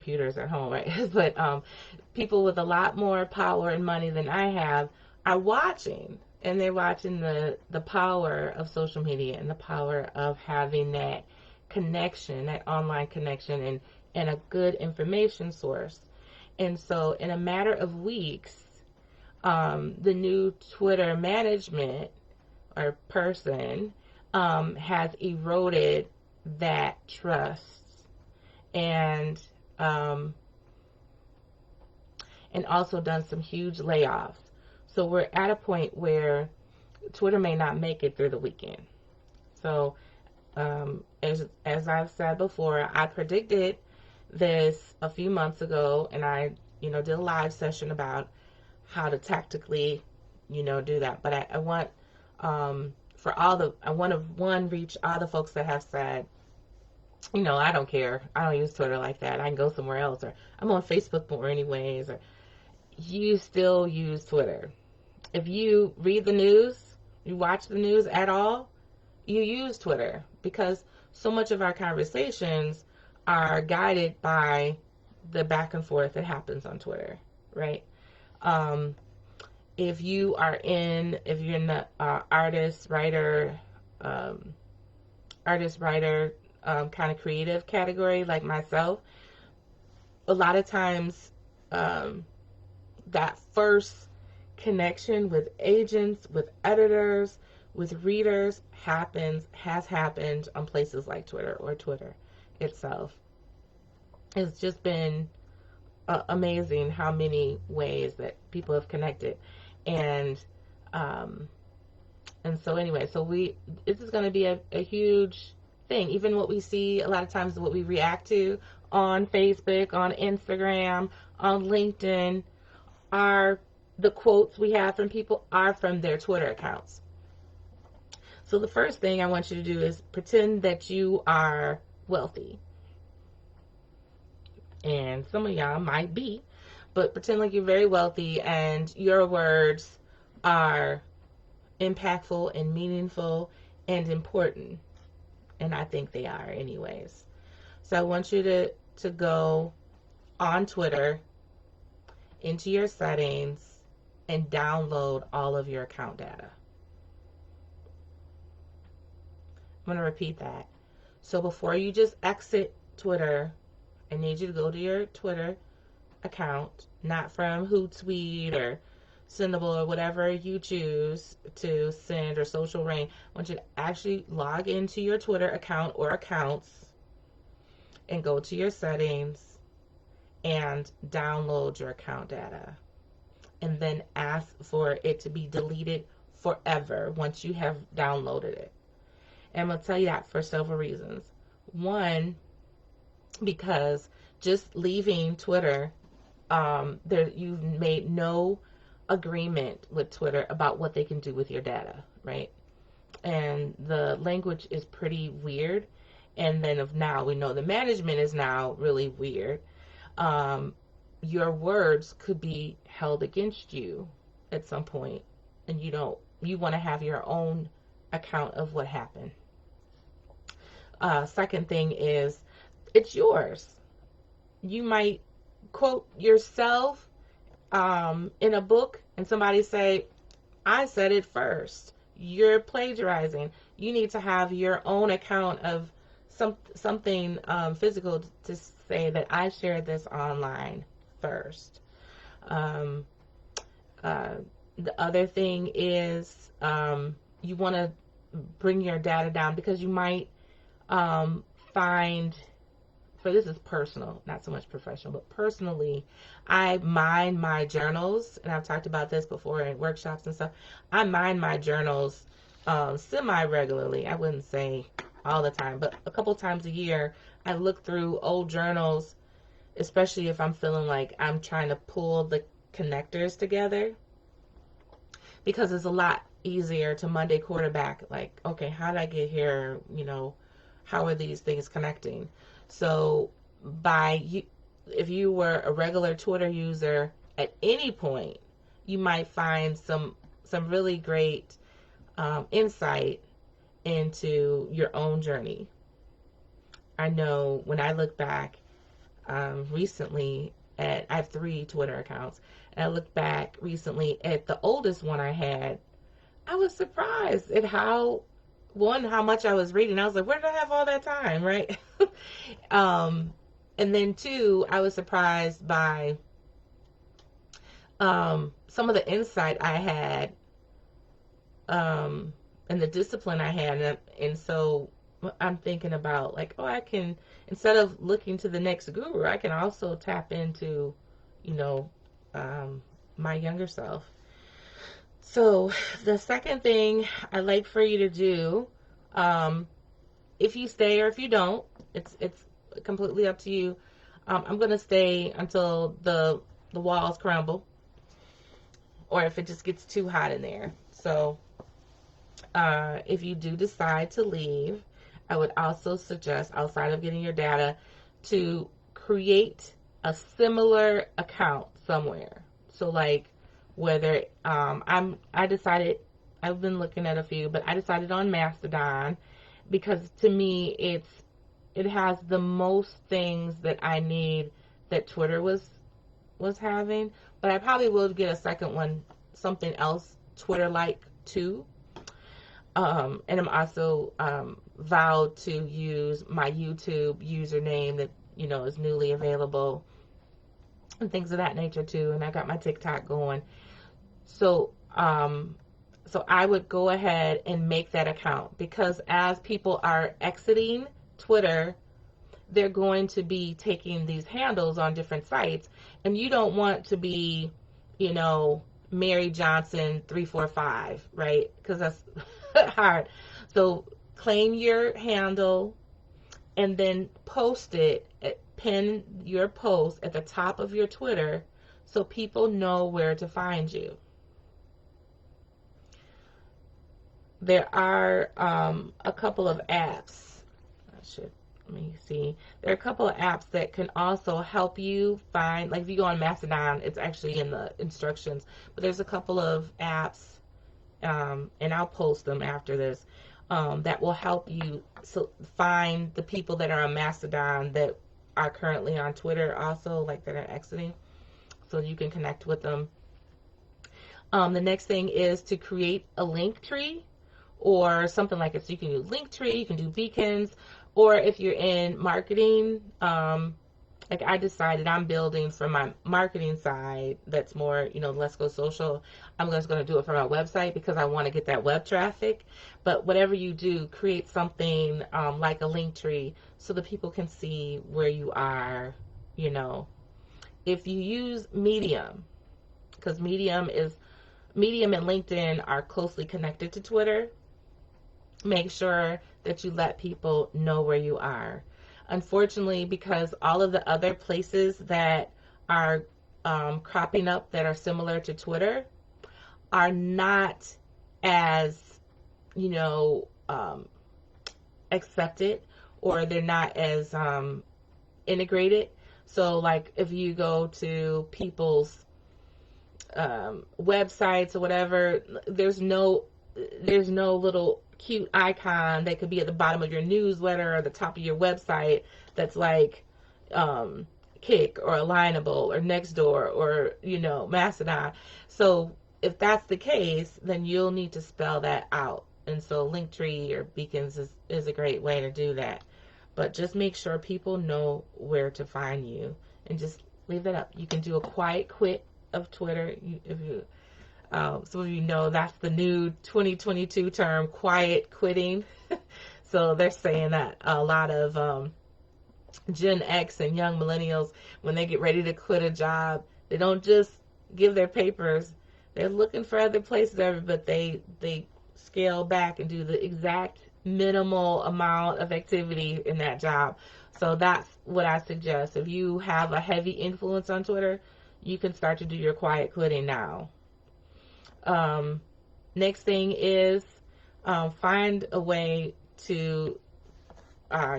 computers at home, right? But people with a lot more power and money than I have are watching, and they're watching the power of social media and the power of having that connection, that online connection, and a good information source. And so, in a matter of weeks, the new Twitter management or person has eroded that trust, and um, and also done some huge layoffs. So we're at a point where Twitter may not make it through the weekend. So as I've said before, I predicted this a few months ago, and I did a live session about how to tactically do that. But I want I want to reach all the folks that have said, I don't care. I don't use Twitter like that. I can go somewhere else, or I'm on Facebook more anyways, or you still use Twitter. If you read the news, you watch the news at all, you use Twitter, because so much of our conversations are guided by the back and forth that happens on Twitter, right? If you're in the artist, writer, kind of creative category like myself, a lot of times that first connection with agents, with editors, with readers has happened on places like Twitter or Twitter itself. It's just been amazing how many ways that people have connected. And so anyway, this is going to be a huge thing. Even what we see a lot of times, what we react to on Facebook, on Instagram, on LinkedIn, the quotes we have from people are from their Twitter accounts. So the first thing I want you to do is pretend that you are wealthy. And some of y'all might be, but pretend like you're very wealthy and your words are impactful and meaningful and important. And I think they are anyways. So I want you to go on Twitter, into your settings, and download all of your account data. I'm going to repeat that. So before you just exit Twitter, I need you to go to your Twitter account, not from Hootsuite or Sendable or whatever you choose to send, or Social Rain. I want you to actually log into your Twitter account or accounts and go to your settings and download your account data. And then ask for it to be deleted forever once you have downloaded it. And I'm going to tell you that for several reasons. One, because just leaving Twitter, you've made no agreement with Twitter about what they can do with your data, right? And the language is pretty weird. And then we know the management is now really weird. Your words could be held against you at some point, and you want to have your own account of what happened. Second thing is, it's yours. You might quote yourself in a book, and somebody say, I said it first. You're plagiarizing. You need to have your own account of something physical to say that I shared this online first. The other thing is, you want to bring your data down, because you might find, for this is personal, not so much professional, but personally, I mine my journals, and I've talked about this before in workshops and stuff. I mine my journals semi-regularly. I wouldn't say all the time, but a couple times a year, I look through old journals, especially if I'm feeling like I'm trying to pull the connectors together, because it's a lot easier to Monday quarterback, like, okay, how did I get here? How are these things connecting? So if you were a regular Twitter user at any point, you might find some really great insight into your own journey. I know when I look back, recently at, I have 3 Twitter accounts, and I looked back recently at the oldest one I had. I was surprised at how, one, how much I was reading. I was like, where did I have all that time, right? um, and then 2, I was surprised by some of the insight I had, and the discipline I had. And so I'm thinking about, like, oh, I can, instead of looking to the next guru, I can also tap into, you know, my younger self. So the second thing I'd like for you to do, if you stay or if you don't, it's completely up to you. I'm going to stay until the walls crumble, or if it just gets too hot in there. So if you do decide to leave, I would also suggest, outside of getting your data, to create a similar account somewhere. So like, whether I decided, I've been looking at a few, but I decided on Mastodon because to me it has the most things that I need that Twitter was having. But I probably will get a second one, something else Twitter-like too. And I'm also vowed to use my YouTube username that, you know, is newly available and things of that nature too. And I got my TikTok going. So, so I would go ahead and make that account, because as people are exiting Twitter, they're going to be taking these handles on different sites, and you don't want to be, you know, Mary Johnson 345, right? Because that's hard. So claim your handle and then post it, pin your post at the top of your Twitter so people know where to find you. There are a couple of apps. Let me see. There are a couple of apps that can also help you find, like if you go on Mastodon, it's actually in the instructions, but there's a couple of apps, and I'll post them after this, that will help you find the people that are on Mastodon that are currently on Twitter also, like that are exiting, so you can connect with them. The next thing is to create a link tree or something like it. So you can do Linktree, you can do Beacons, or if you're in marketing, like I decided I'm building for my marketing side that's more, you know, Let's Go Social. I'm just going to do it for my website because I want to get that web traffic. But whatever you do, create something like a Linktree so that people can see where you are, you know. If you use Medium, because Medium and LinkedIn are closely connected to Twitter, make sure that you let people know where you are. Unfortunately, because all of the other places that are cropping up that are similar to Twitter are not as, you know, accepted, or they're not as integrated. So like if you go to people's websites or whatever, there's no little cute icon that could be at the bottom of your newsletter or the top of your website that's like Kik or Alignable or Nextdoor or, you know, Mastodon. So if that's the case, then you'll need to spell that out. And so Linktree or Beacons is a great way to do that. But just make sure people know where to find you, and just leave that up. You can do a quiet quit of Twitter. If you some of you know that's the new 2022 term, quiet quitting. So they're saying that a lot of Gen X and young millennials, when they get ready to quit a job, they don't just give their papers. They're looking for other places, but they scale back and do the exact minimal amount of activity in that job. So that's what I suggest. If you have a heavy influence on Twitter, you can start to do your quiet quitting now. Next thing is find a way to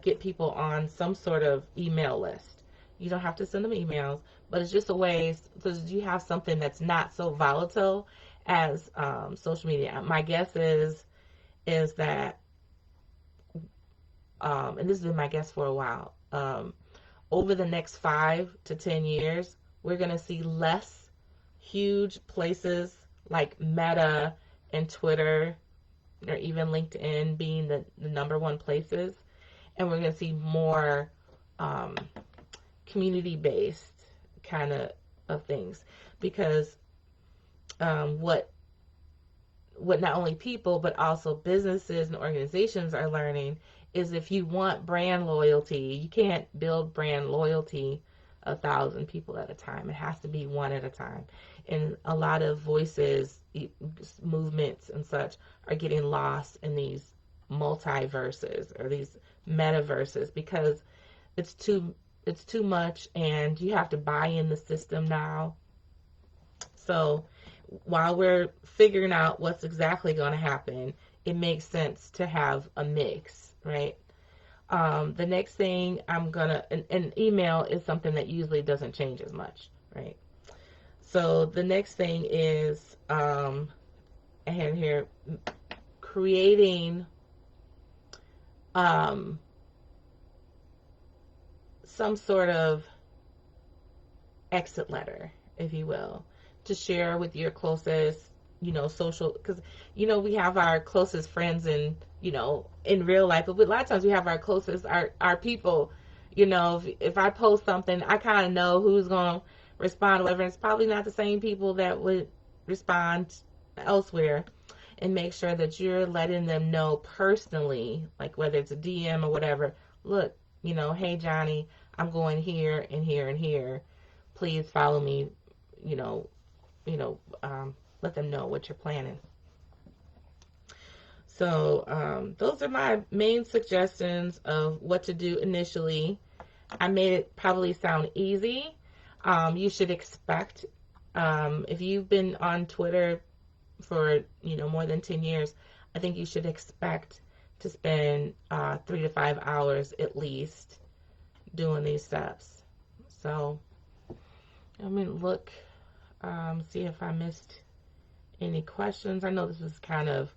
get people on some sort of email list. You don't have to send them emails, but it's just a way so that you have something that's not so volatile as social media. My guess is that, and this has been my guess for a while, over the next 5 to 10 years, we're going to see less huge places like Meta and Twitter or even LinkedIn being the number one places. And we're going to see more community-based kind of things. Because what not only people, but also businesses and organizations are learning is if you want brand loyalty, you can't build brand loyalty 1,000 people at a time. It has to be one at a time. And a lot of voices, movements and such are getting lost in these multiverses or these metaverses because it's too much and you have to buy in the system now. So while we're figuring out what's exactly going to happen, it makes sense to have a mix, right? The next thing I'm going to, an email is something that usually doesn't change as much, right? So the next thing is, I have here, creating some sort of exit letter, if you will, to share with your closest, social, because, we have our closest friends in real life, but a lot of times we have our closest, our people, if I post something, I kind of know who's going to respond, whatever. It's probably not the same people that would respond elsewhere, and make sure that you're letting them know personally, like whether it's a DM or whatever, look, hey, Johnny, I'm going here and here and here. Please follow me, let them know what you're planning. So those are my main suggestions of what to do initially. I made it probably sound easy. You should expect, if you've been on Twitter for, more than 10 years, I think you should expect to spend 3 to 5 hours at least doing these steps. So, look, see if I missed any questions. I know this is kind of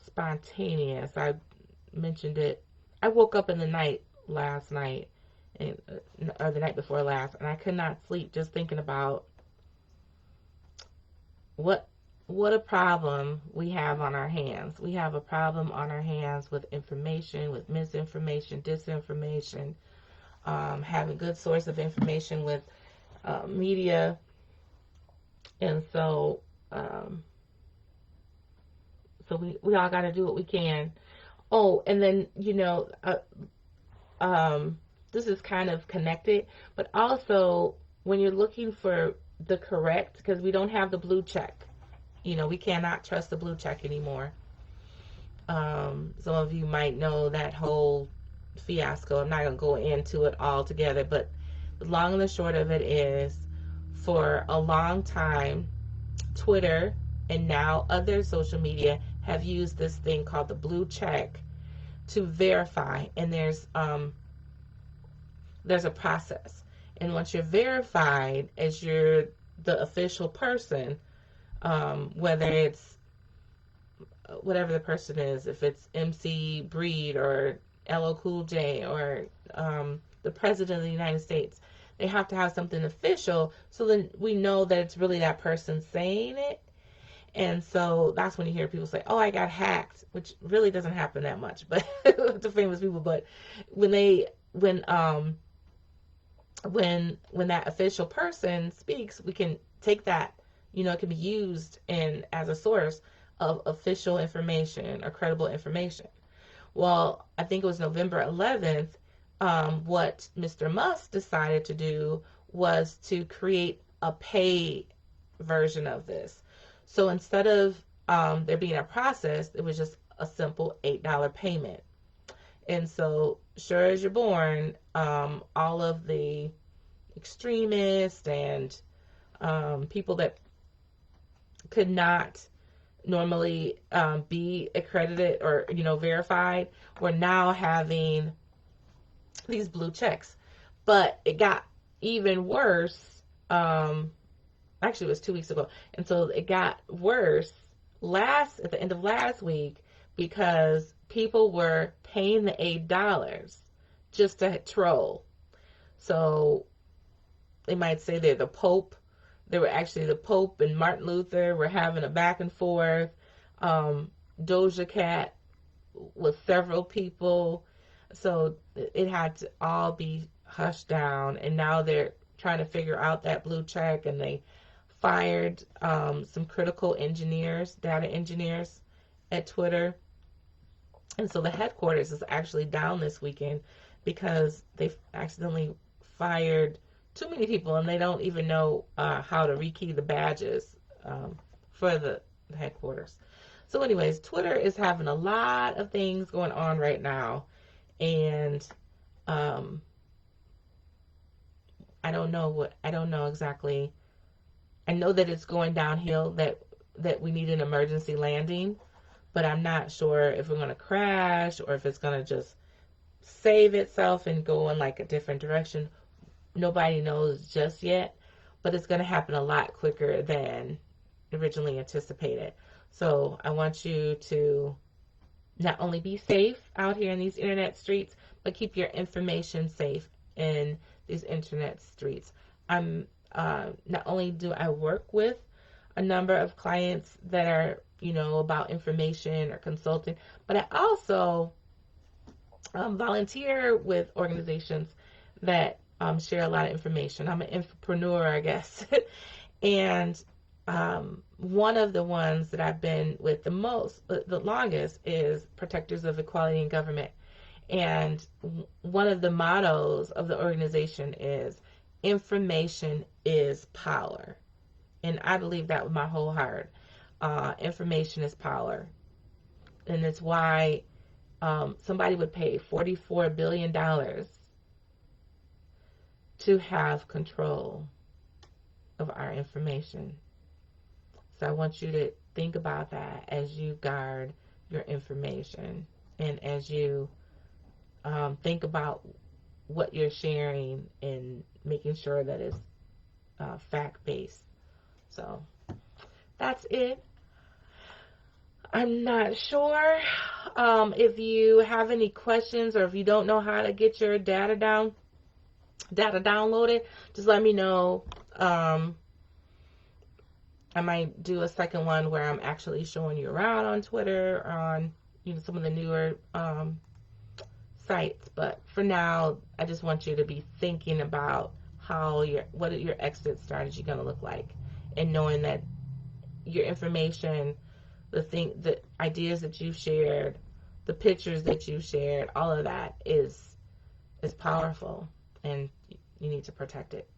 spontaneous. I mentioned it. I woke up in the night last night, or the night before last, and I could not sleep just thinking about what a problem we have on our hands. We have a problem on our hands with information, with misinformation, disinformation, having good source of information with media. And so we all got to do what we can. Oh, and then, this is kind of connected, but also when you're looking for the correct, because we don't have the blue check, we cannot trust the blue check anymore. Some of you might know that whole fiasco. I'm not going to go into it all together, but the long and the short of it is, for a long time, Twitter and now other social media have used this thing called the blue check to verify, and there's a process. And once you're verified as you're the official person, whether it's whatever the person is, if it's MC Breed or LL Cool J or the President of the United States, they have to have something official so then we know that it's really that person saying it. And so that's when you hear people say, oh, I got hacked, which really doesn't happen that much, but to famous people. But when that official person speaks, we can take that, it can be used as a source of official information or credible information. Well, I think it was November 11th, what Mr. Musk decided to do was to create a pay version of this. So instead of there being a process, it was just a simple $8 payment. And so, sure as you're born, all of the extremists and people that could not normally be accredited or verified were now having these blue checks. But it got even worse. Actually, it was 2 weeks ago, and so it got worse at the end of last week, because people were paying the $8 just to troll. So they might say they're the Pope. They were actually the Pope and Martin Luther were having a back and forth. Doja Cat with several people. So it had to all be hushed down. And now they're trying to figure out that blue check, and they fired some critical engineers, data engineers at Twitter. And so the headquarters is actually down this weekend because they accidentally fired too many people, and they don't even know how to rekey the badges for the headquarters. So anyways, Twitter is having a lot of things going on right now, and I don't know exactly. I know that it's going downhill, that we need an emergency landing, but I'm not sure if we're going to crash or if it's going to just save itself and go in like a different direction. Nobody knows just yet, but it's going to happen a lot quicker than originally anticipated. So I want you to not only be safe out here in these internet streets, but keep your information safe in these internet streets. I'm not only do I work with a number of clients that are, about information or consulting, but I also volunteer with organizations that share a lot of information. I'm an entrepreneur, I guess. And one of the ones that I've been with the longest is Protectors of Equality in Government. And one of the mottos of the organization is information is power. And I believe that with my whole heart. Information is power. And it's why somebody would pay $44 billion to have control of our information. So I want you to think about that as you guard your information, and as you think about what you're sharing and making sure that it's fact-based. So that's it. I'm not sure if you have any questions, or if you don't know how to get your data downloaded, just let me know. I might do a second one where I'm actually showing you around on Twitter, or on some of the newer sites. But for now, I just want you to be thinking about what your exit strategy going to look like, and knowing that your information, the ideas that you've shared, the pictures that you've shared, all of that is powerful, and you need to protect it.